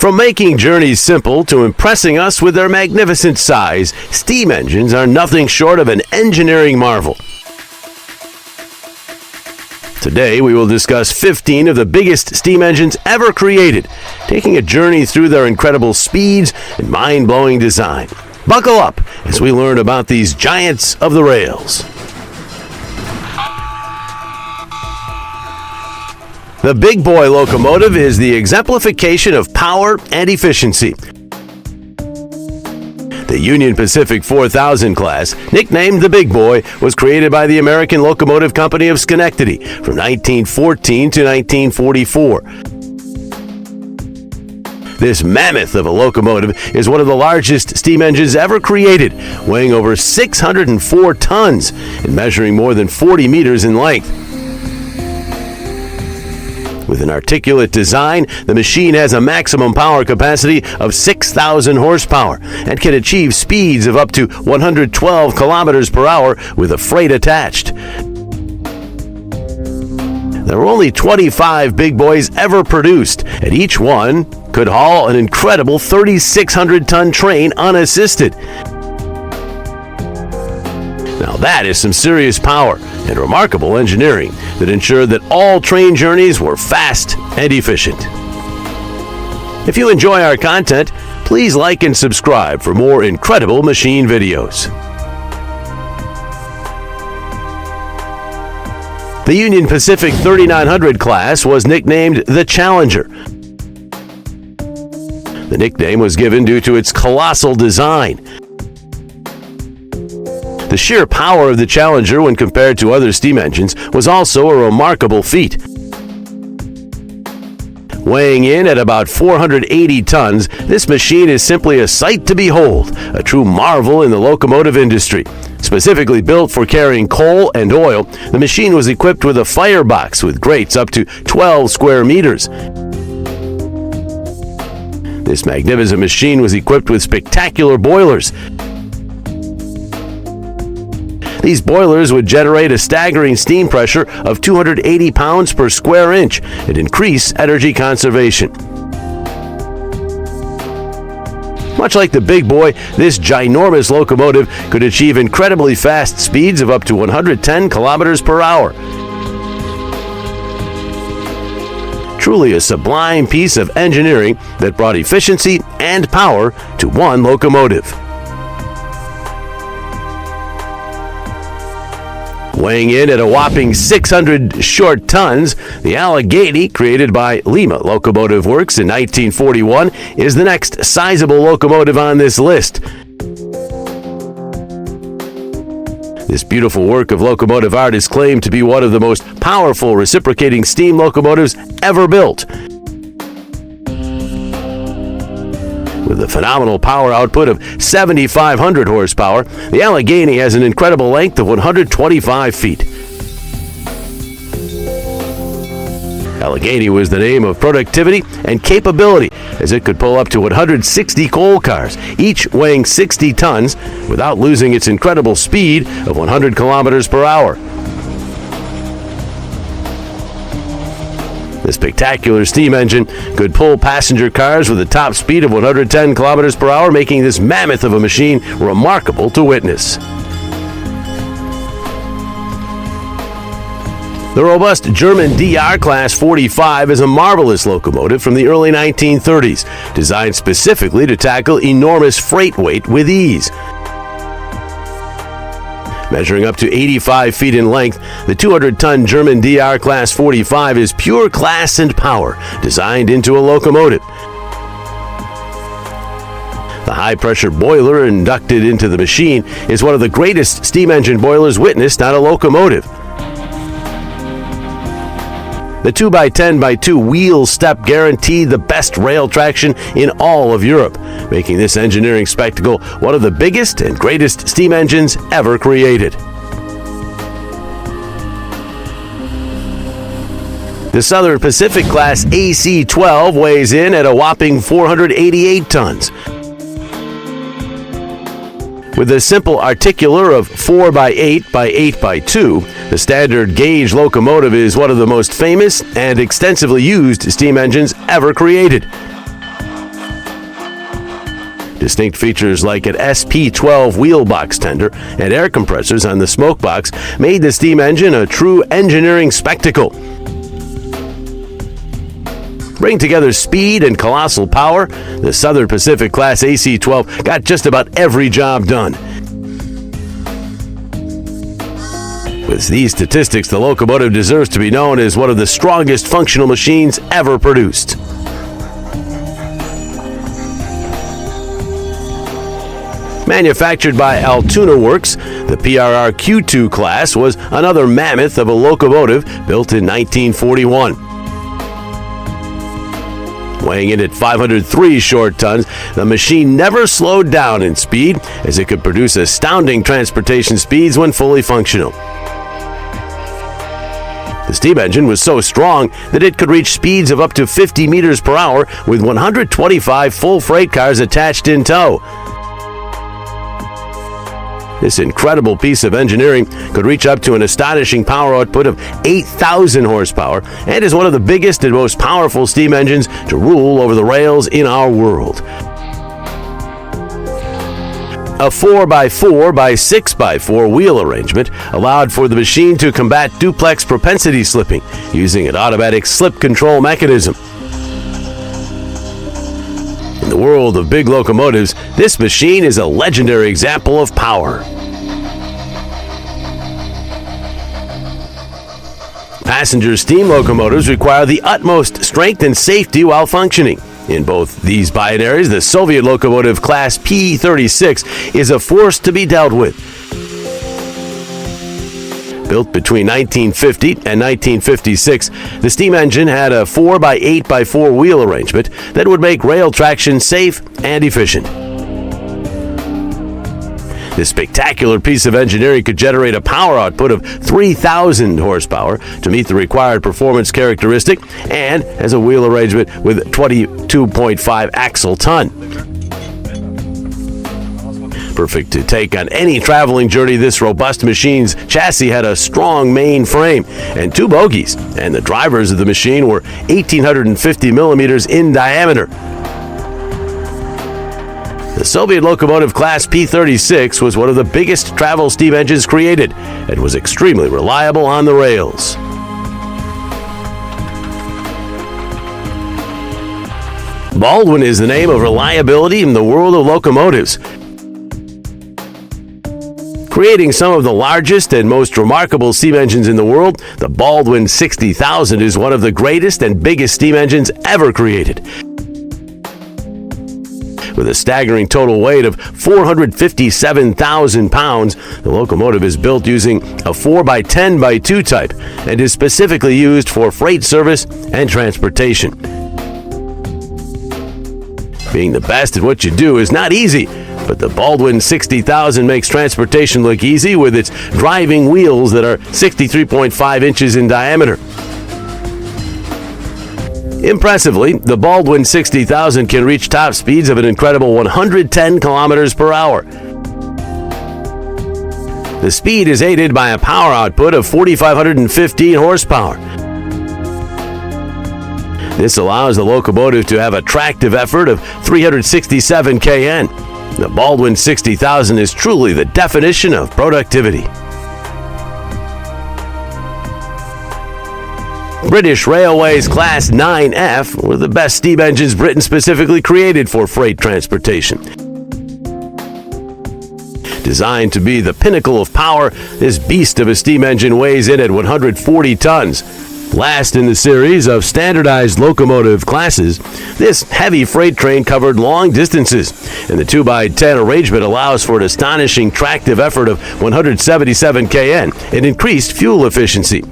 From making journeys simple to impressing us with their magnificent size, steam engines are nothing short of an engineering marvel. Today, we will discuss 15 of the biggest steam engines ever created, taking a journey through their incredible speeds and mind-blowing design. Buckle up as we learn about these giants of the rails. The Big Boy locomotive is the exemplification of power and efficiency. The Union Pacific 4000 class, nicknamed the Big Boy, was created by the American Locomotive Company of Schenectady from 1914 to 1944. This mammoth of a locomotive is one of the largest steam engines ever created, weighing over 604 tons and measuring more than 40 meters in length. With an articulate design, the machine has a maximum power capacity of 6,000 horsepower and can achieve speeds of up to 112 kilometers per hour with a freight attached. There were only 25 Big Boys ever produced, and each one could haul an incredible 3,600-ton train unassisted. Now that is some serious power and remarkable engineering that ensured that all train journeys were fast and efficient. If you enjoy our content, please like and subscribe for more incredible machine videos. The Union Pacific 3900 class was nicknamed the Challenger. The nickname was given due to its colossal design. The sheer power of the Challenger when compared to other steam engines was also a remarkable feat. Weighing in at about 480 tons, this machine is simply a sight to behold, a true marvel in the locomotive industry. Specifically built for carrying coal and oil, the machine was equipped with a firebox with grates up to 12 square meters. This magnificent machine was equipped with spectacular boilers. These boilers would generate a staggering steam pressure of 280 pounds per square inch and increase energy conservation. Much like the Big Boy, this ginormous locomotive could achieve incredibly fast speeds of up to 110 kilometers per hour. Truly a sublime piece of engineering that brought efficiency and power to one locomotive. Weighing in at a whopping 600 short tons, the Allegheny, created by Lima Locomotive Works in 1941, is the next sizable locomotive on this list. This beautiful work of locomotive art is claimed to be one of the most powerful reciprocating steam locomotives ever built. With a phenomenal power output of 7,500 horsepower, the Allegheny has an incredible length of 125 feet. Allegheny was the name of productivity and capability, as it could pull up to 160 coal cars, each weighing 60 tons, without losing its incredible speed of 100 kilometers per hour. The spectacular steam engine could pull passenger cars with a top speed of 110 kilometers per hour, making this mammoth of a machine remarkable to witness. The robust German DR Class 45 is a marvelous locomotive from the early 1930s, designed specifically to tackle enormous freight weight with ease. Measuring up to 85 feet in length, the 200-ton German DR Class 45 is pure class and power, designed into a locomotive. The high-pressure boiler inducted into the machine is one of the greatest steam engine boilers witnessed on a locomotive. The 2x10x2 wheel step guaranteed the best rail traction in all of Europe, making this engineering spectacle one of the biggest and greatest steam engines ever created. The Southern Pacific Class AC-12 weighs in at a whopping 488 tons. With a simple articular of 4x8x8x2, the standard gauge locomotive is one of the most famous and extensively used steam engines ever created. Distinct features like an SP12 wheel box tender and air compressors on the smoke box made the steam engine a true engineering spectacle. Bring together speed and colossal power, the Southern Pacific Class AC-12 got just about every job done. With these statistics, the locomotive deserves to be known as one of the strongest functional machines ever produced. Manufactured by Altoona Works, the PRR Q2 Class was another mammoth of a locomotive built in 1941. Weighing in at 503 short tons, the machine never slowed down in speed, as it could produce astounding transportation speeds when fully functional. The steam engine was so strong that it could reach speeds of up to 50 meters per hour with 125 full freight cars attached in tow. This incredible piece of engineering could reach up to an astonishing power output of 8,000 horsepower and is one of the biggest and most powerful steam engines to rule over the rails in our world. A 4x4 by 6x4 wheel arrangement allowed for the machine to combat duplex propensity slipping using an automatic slip control mechanism. In the world of big locomotives, this machine is a legendary example of power. Passenger steam locomotives require the utmost strength and safety while functioning. In both these binaries, the Soviet locomotive Class P-36 is a force to be dealt with. Built between 1950 and 1956, the steam engine had a 4x8x4 wheel arrangement that would make rail traction safe and efficient. This spectacular piece of engineering could generate a power output of 3,000 horsepower to meet the required performance characteristic and has a wheel arrangement with 22.5 axle ton. Perfect to take on any traveling journey, this robust machine's chassis had a strong main frame and two bogies, and the drivers of the machine were 1,850 millimeters in diameter. The Soviet locomotive Class P-36 was one of the biggest travel steam engines created and was extremely reliable on the rails. Baldwin is the name of reliability in the world of locomotives. Creating some of the largest and most remarkable steam engines in the world, the Baldwin 60,000 is one of the greatest and biggest steam engines ever created. With a staggering total weight of 457,000 pounds, the locomotive is built using a 4x10x2 type and is specifically used for freight service and transportation. Being the best at what you do is not easy, but the Baldwin 60,000 makes transportation look easy with its driving wheels that are 63.5 inches in diameter. Impressively, the Baldwin 60,000 can reach top speeds of an incredible 110 kilometers per hour. The speed is aided by a power output of 4,515 horsepower. This allows the locomotive to have a tractive effort of 367 kN. The Baldwin 60,000 is truly the definition of productivity. British Railways Class 9F were the best steam engines Britain specifically created for freight transportation. Designed to be the pinnacle of power, this beast of a steam engine weighs in at 140 tons. Last in the series of standardized locomotive classes, this heavy freight train covered long distances, and the 2x10 arrangement allows for an astonishing tractive effort of 177 kN and increased fuel efficiency.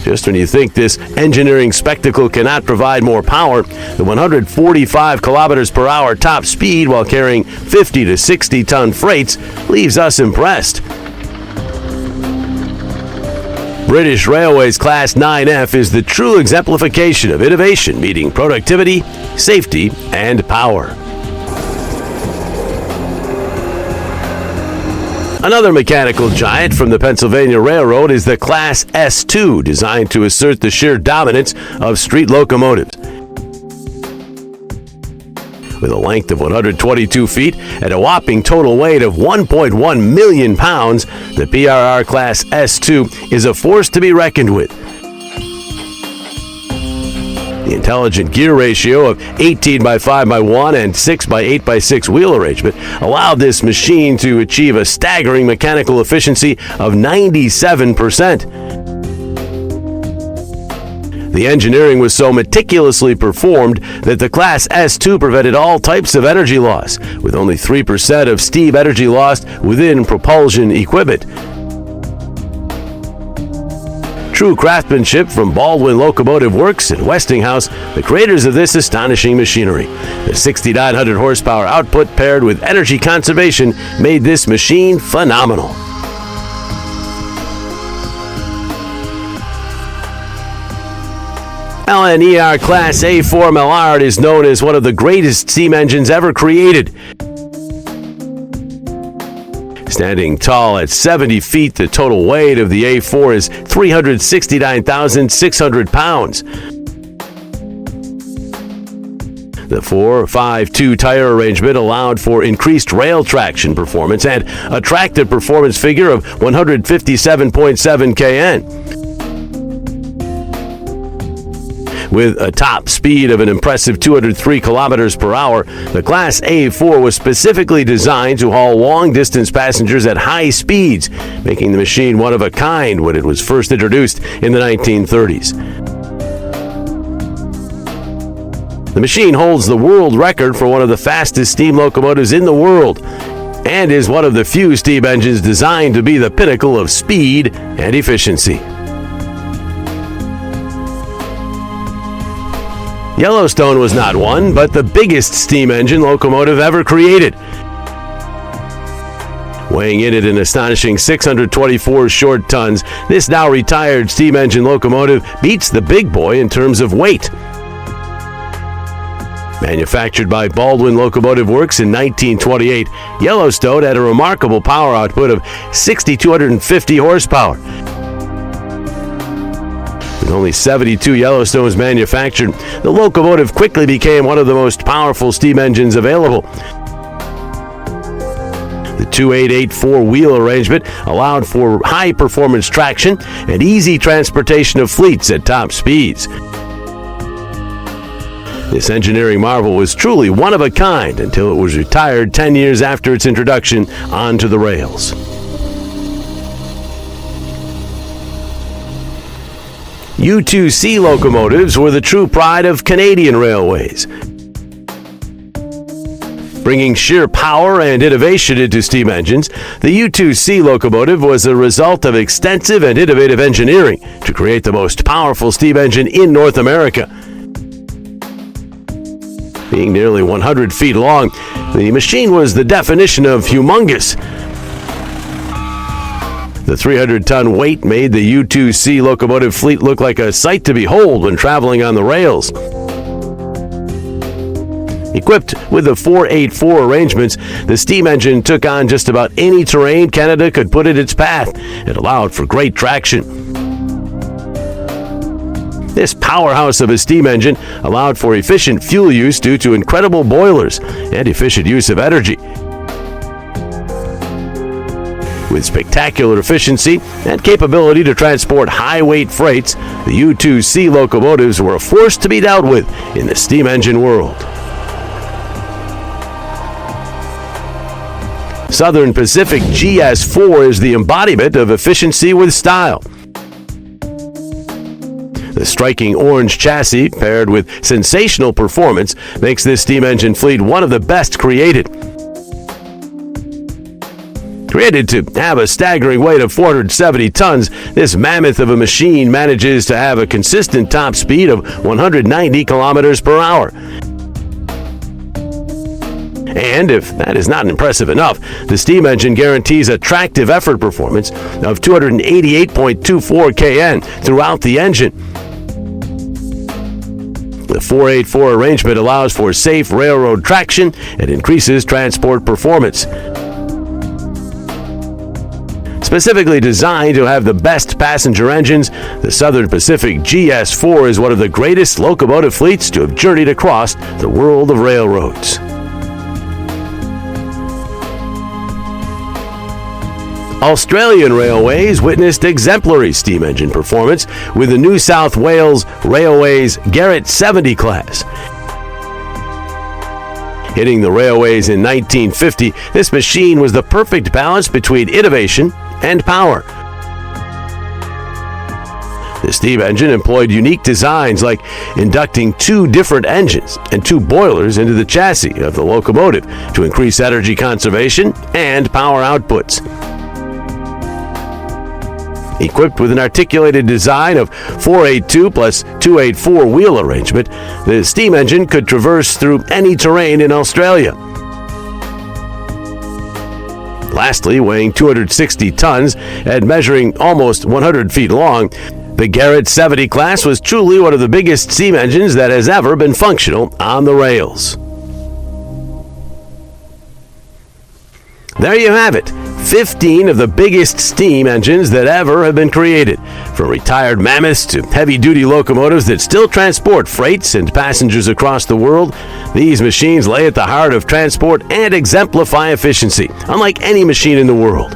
Just when you think this engineering spectacle cannot provide more power, the 145 kilometers per hour top speed while carrying 50 to 60 ton freights leaves us impressed. British Railways Class 9F is the true exemplification of innovation meeting productivity, safety, and power. Another mechanical giant from the Pennsylvania Railroad is the Class S2, designed to assert the sheer dominance of street locomotives. With a length of 122 feet and a whopping total weight of 1.1 million pounds, the PRR Class S2 is a force to be reckoned with. The intelligent gear ratio of 18 by 5 by 1 and 6 by 8 by 6 wheel arrangement allowed this machine to achieve a staggering mechanical efficiency of 97%. The engineering was so meticulously performed that the Class S2 prevented all types of energy loss, with only 3% of steam energy lost within propulsion equipment. True craftsmanship from Baldwin Locomotive Works in Westinghouse, the creators of this astonishing machinery. The 6,900 horsepower output paired with energy conservation made this machine phenomenal. LNER Class A4 Mallard is known as one of the greatest steam engines ever created. Standing tall at 70 feet, the total weight of the A4 is 369,600 pounds. The 4-5-2 tire arrangement allowed for increased rail traction performance and a tractive performance figure of 157.7 kN. With a top speed of an impressive 203 kilometers per hour, the Class A4 was specifically designed to haul long-distance passengers at high speeds, making the machine one of a kind when it was first introduced in the 1930s. The machine holds the world record for one of the fastest steam locomotives in the world and is one of the few steam engines designed to be the pinnacle of speed and efficiency. Yellowstone was not one, but the biggest steam engine locomotive ever created. Weighing in at an astonishing 624 short tons, this now retired steam engine locomotive beats the big boy in terms of weight. Manufactured by Baldwin Locomotive Works in 1928, Yellowstone had a remarkable power output of 6,250 horsepower. With only 72 Yellowstones manufactured, the locomotive quickly became one of the most powerful steam engines available. The 2884 wheel arrangement allowed for high-performance traction and easy transportation of fleets at top speeds. This engineering marvel was truly one of a kind until it was retired 10 years after its introduction onto the rails. U2C locomotives were the true pride of Canadian railways. Bringing sheer power and innovation into steam engines, the U2C locomotive was a result of extensive and innovative engineering to create the most powerful steam engine in North America. Being nearly 100 feet long, the machine was the definition of humongous. The 300-ton weight made the U2C locomotive fleet look like a sight to behold when traveling on the rails. Equipped with the 484 arrangements, the steam engine took on just about any terrain Canada could put in its path. It allowed for great traction. This powerhouse of a steam engine allowed for efficient fuel use due to incredible boilers and efficient use of energy. With spectacular efficiency and capability to transport high-weight freights, the U2C locomotives were a force to be dealt with in the steam engine world. Southern Pacific GS4 is the embodiment of efficiency with style. The striking orange chassis, paired with sensational performance, makes this steam engine fleet one of the best created. Created to have a staggering weight of 470 tons, this mammoth of a machine manages to have a consistent top speed of 190 kilometers per hour. And if that is not impressive enough, the steam engine guarantees attractive effort performance of 288.24 kN throughout the engine. The 484 arrangement allows for safe railroad traction and increases transport performance. Specifically designed to have the best passenger engines, the Southern Pacific GS4 is one of the greatest locomotive fleets to have journeyed across the world of railroads. Australian railways witnessed exemplary steam engine performance with the New South Wales Railways Garret 70 class. Hitting the railways in 1950, this machine was the perfect balance between innovation and power. The steam engine employed unique designs like inducting 2 different engines and 2 boilers into the chassis of the locomotive to increase energy conservation and power outputs. Equipped with an articulated design of 482 plus 284 wheel arrangement, the steam engine could traverse through any terrain in Australia. Lastly, weighing 260 tons and measuring almost 100 feet long, the Garret 70 class was truly one of the biggest steam engines that has ever been functional on the rails. There you have it, 15 of the biggest steam engines that ever have been created. From retired mammoths to heavy-duty locomotives that still transport freights and passengers across the world, these machines lay at the heart of transport and exemplify efficiency, unlike any machine in the world.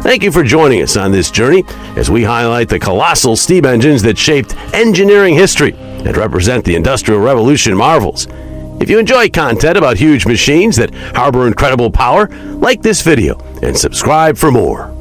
Thank you for joining us on this journey as we highlight the colossal steam engines that shaped engineering history and represent the Industrial Revolution marvels. If you enjoy content about huge machines that harbor incredible power, like this video and subscribe for more.